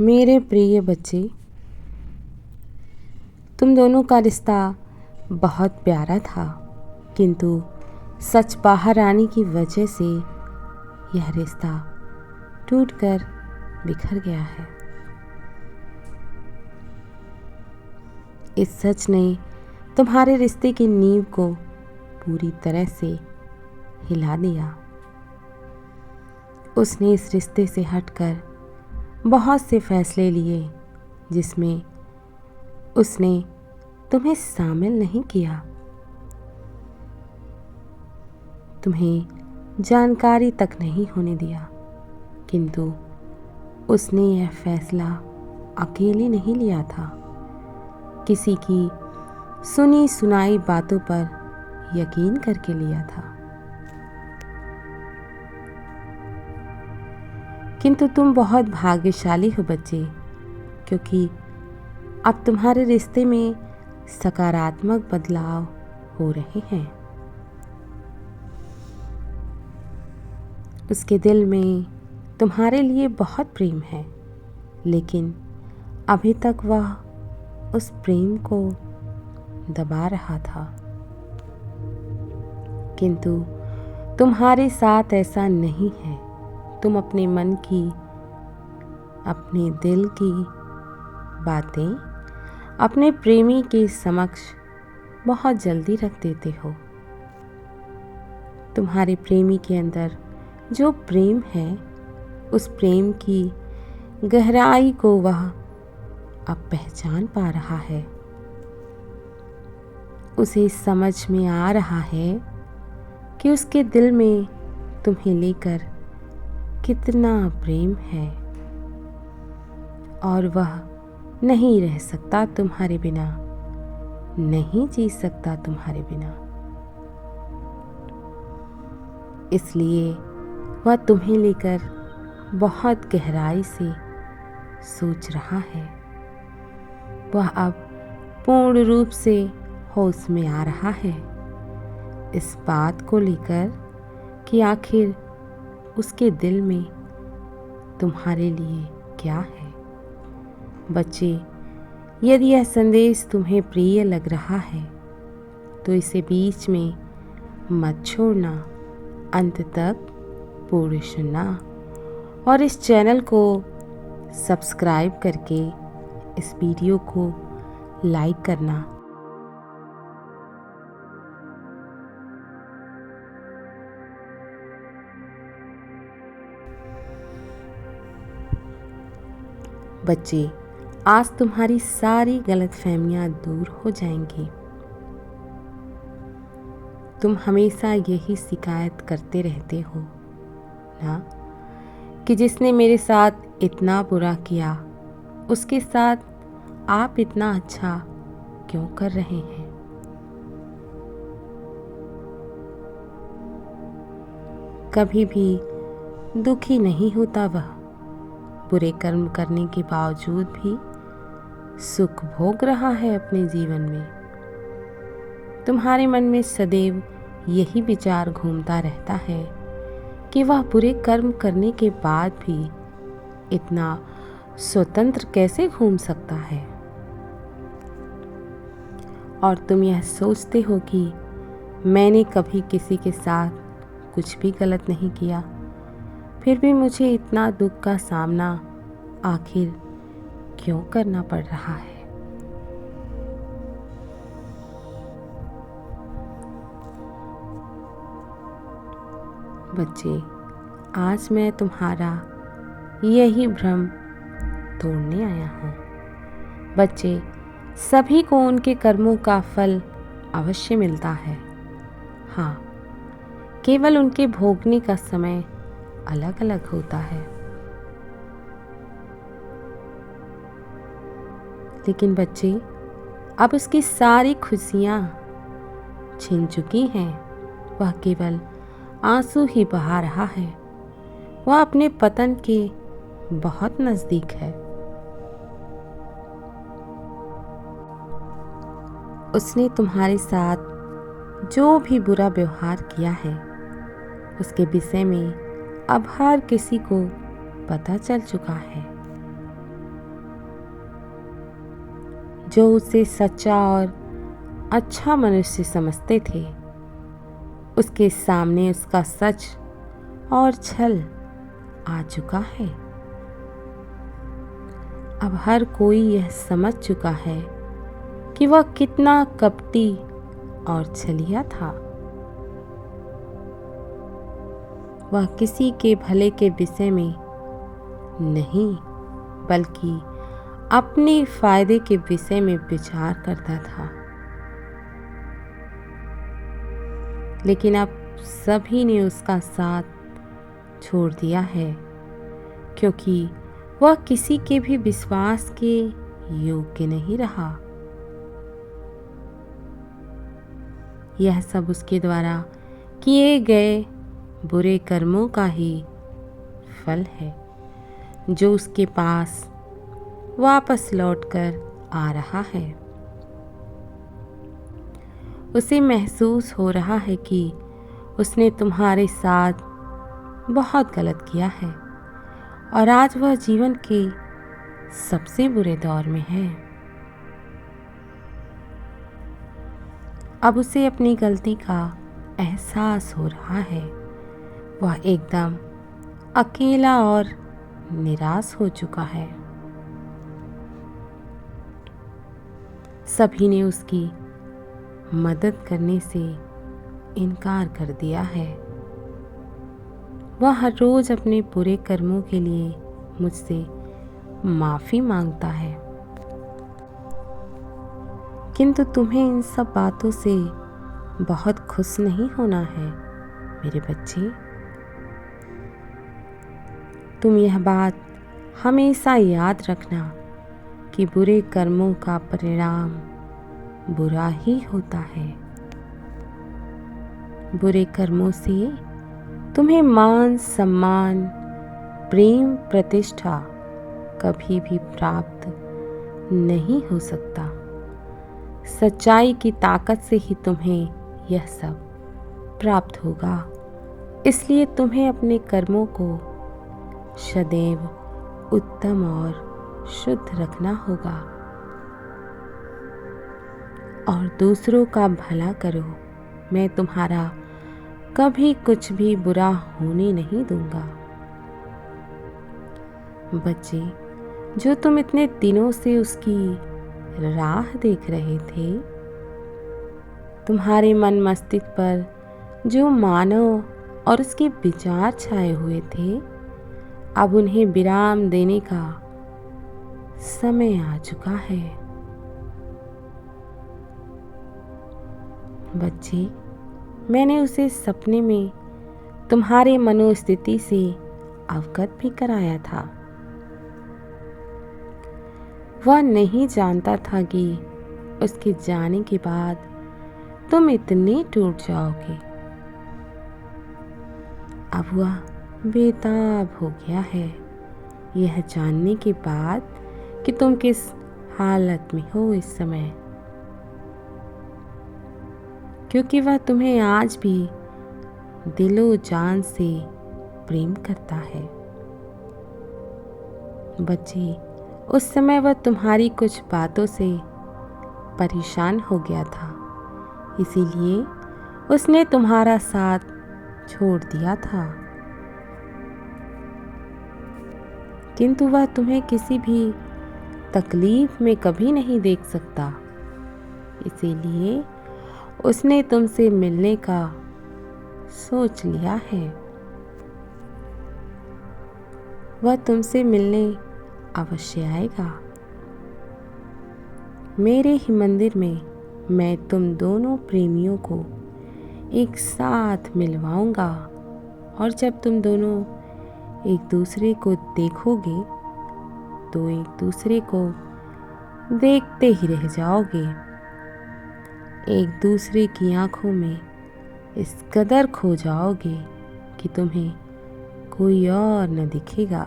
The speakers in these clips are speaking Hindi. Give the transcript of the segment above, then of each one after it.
मेरे प्रिय बच्चे, तुम दोनों का रिश्ता बहुत प्यारा था, किंतु सच बाहर आने की वजह से यह रिश्ता टूटकर बिखर गया है। इस सच ने तुम्हारे रिश्ते की नींव को पूरी तरह से हिला दिया। उसने इस रिश्ते से हटकर बहुत से फैसले लिए जिसमें उसने तुम्हें शामिल नहीं किया। तुम्हें जानकारी तक नहीं होने दिया, किंतु उसने यह फैसला अकेले नहीं लिया था। किसी की सुनी सुनाई बातों पर यकीन करके लिया था। किंतु तुम बहुत भाग्यशाली हो बच्चे, क्योंकि अब तुम्हारे रिश्ते में सकारात्मक बदलाव हो रहे हैं। उसके दिल में तुम्हारे लिए बहुत प्रेम है, लेकिन अभी तक वह उस प्रेम को दबा रहा था। किंतु तुम्हारे साथ ऐसा नहीं है। तुम अपने मन की, अपने दिल की बातें अपने प्रेमी के समक्ष बहुत जल्दी रख देते हो। तुम्हारे प्रेमी के अंदर जो प्रेम है, उस प्रेम की गहराई को वह अब पहचान पा रहा है। उसे समझ में आ रहा है कि उसके दिल में तुम्हें लेकर कितना प्रेम है और वह नहीं रह सकता तुम्हारे बिना, नहीं जी सकता तुम्हारे बिना। इसलिए वह तुम्हें लेकर बहुत गहराई से सोच रहा है। वह अब पूर्ण रूप से होश में आ रहा है इस बात को लेकर कि आखिर उसके दिल में तुम्हारे लिए क्या है। बच्चे, यदि यह संदेश तुम्हें प्रिय लग रहा है तो इसे बीच में मत छोड़ना, अंत तक पूर्ण सुनना और इस चैनल को सब्सक्राइब करके इस वीडियो को लाइक करना। बच्चे, आज तुम्हारी सारी गलतफहमियां दूर हो जाएंगी। तुम हमेशा यही शिकायत करते रहते हो ना कि जिसने मेरे साथ इतना बुरा किया, उसके साथ आप इतना अच्छा क्यों कर रहे हैं। कभी भी दुखी नहीं होता वह, बुरे कर्म करने के बावजूद भी सुख भोग रहा है अपने जीवन में। तुम्हारे मन में सदैव यही विचार घूमता रहता है कि वह बुरे कर्म करने के बाद भी इतना स्वतंत्र कैसे घूम सकता है। और तुम यह सोचते हो कि मैंने कभी किसी के साथ कुछ भी गलत नहीं किया, फिर भी मुझे इतना दुख का सामना आखिर क्यों करना पड़ रहा है। बच्चे, आज मैं तुम्हारा यही भ्रम तोड़ने आया हूँ। बच्चे, सभी को उनके कर्मों का फल अवश्य मिलता है। हाँ, केवल उनके भोगने का समय अलग अलग होता है। लेकिन बच्चे, अब उसकी सारी खुशियां छिन चुकी हैं। वह केवल आंसू ही बहा रहा है। वह अपने पतन के बहुत नजदीक है। उसने तुम्हारे साथ जो भी बुरा व्यवहार किया है, उसके विषय में अब हर किसी को पता चल चुका है। जो उसे सच्चा और अच्छा मनुष्य समझते थे, उसके सामने उसका सच और छल आ चुका है। अब हर कोई यह समझ चुका है कि वह कितना कपटी और छलिया था। वह किसी के भले के विषय में नहीं, बल्कि अपने फायदे के विषय में विचार करता था। लेकिन अब सभी ने उसका साथ छोड़ दिया है, क्योंकि वह किसी के भी विश्वास के योग्य नहीं रहा। यह सब उसके द्वारा किए गए बुरे कर्मों का ही फल है, जो उसके पास वापस लौटकर आ रहा है। उसे महसूस हो रहा है कि उसने तुम्हारे साथ बहुत गलत किया है और आज वह जीवन के सबसे बुरे दौर में है। अब उसे अपनी गलती का एहसास हो रहा है। वह एकदम अकेला और निराश हो चुका है। सभी ने उसकी मदद करने से इनकार कर दिया है। वह हर रोज अपने बुरे कर्मों के लिए मुझसे माफी मांगता है, किंतु तुम्हें इन सब बातों से बहुत खुश नहीं होना है मेरे बच्चे। तुम यह बात हमेशा याद रखना कि बुरे कर्मों का परिणाम बुरा ही होता है। बुरे कर्मों से तुम्हें मान सम्मान, प्रेम, प्रतिष्ठा कभी भी प्राप्त नहीं हो सकता। सच्चाई की ताकत से ही तुम्हें यह सब प्राप्त होगा। इसलिए तुम्हें अपने कर्मों को सदैव उत्तम और शुद्ध रखना होगा और दूसरों का भला करो। मैं तुम्हारा कभी कुछ भी बुरा होने नहीं दूंगा। बच्चे, जो तुम इतने दिनों से उसकी राह देख रहे थे, तुम्हारे मन मस्तिष्क पर जो मानव और उसके विचार छाए हुए थे, अब उन्हें विराम देने का समय आ चुका है। बच्चे, मैंने उसे सपने में तुम्हारे मनोस्थिति से अवगत भी कराया था। वह नहीं जानता था कि उसके जाने के बाद तुम इतने टूट जाओगे। अब वह बेताब हो गया है यह जानने के बाद कि तुम किस हालत में हो इस समय, क्योंकि वह तुम्हें आज भी दिलो जान से प्रेम करता है। बच्चे, उस समय वह तुम्हारी कुछ बातों से परेशान हो गया था, इसीलिए उसने तुम्हारा साथ छोड़ दिया था। किंतु वह तुम्हें किसी भी तकलीफ में कभी नहीं देख सकता, इसीलिए उसने तुमसे मिलने का सोच लिया है। वह तुमसे मिलने अवश्य आएगा। मेरे ही मंदिर में मैं तुम दोनों प्रेमियों को एक साथ मिलवाऊंगा और जब तुम दोनों एक दूसरे को देखोगे तो एक दूसरे को देखते ही रह जाओगे। एक दूसरे की आंखों में इस कदर खो जाओगे कि तुम्हें कोई और न दिखेगा।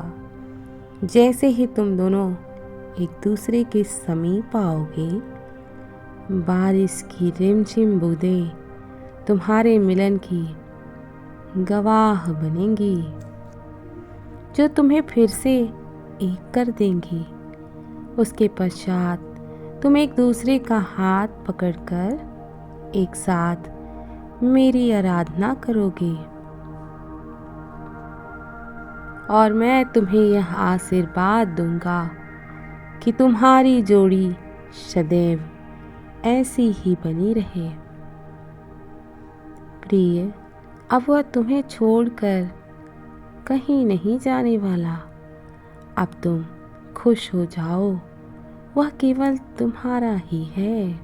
जैसे ही तुम दोनों एक दूसरे के समीप आओगे, बारिश की रिमझिम बूंदें तुम्हारे मिलन की गवाह बनेंगी, जो तुम्हें फिर से एक कर देंगी। उसके पश्चात तुम एक दूसरे का हाथ पकड़कर एक साथ मेरी आराधना करोगे और मैं तुम्हें यह आशीर्वाद दूंगा कि तुम्हारी जोड़ी सदैव ऐसी ही बनी रहे। प्रिय, अब वह तुम्हें छोड़कर कहीं नहीं जाने वाला। अब तुम खुश हो जाओ, वह केवल तुम्हारा ही है।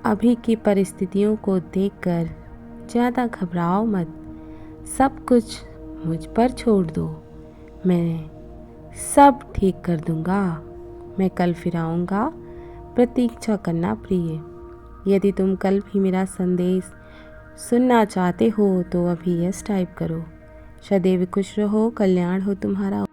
अभी की परिस्थितियों को देखकर ज़्यादा घबराओ मत, सब कुछ मुझ पर छोड़ दो, मैं सब ठीक कर दूंगा। मैं कल फिर आऊँगा, प्रतीक्षा करना प्रिय। यदि तुम कल भी मेरा संदेश सुनना चाहते हो तो अभी यस टाइप करो। सदैव खुश रहो, कल्याण हो तुम्हारा।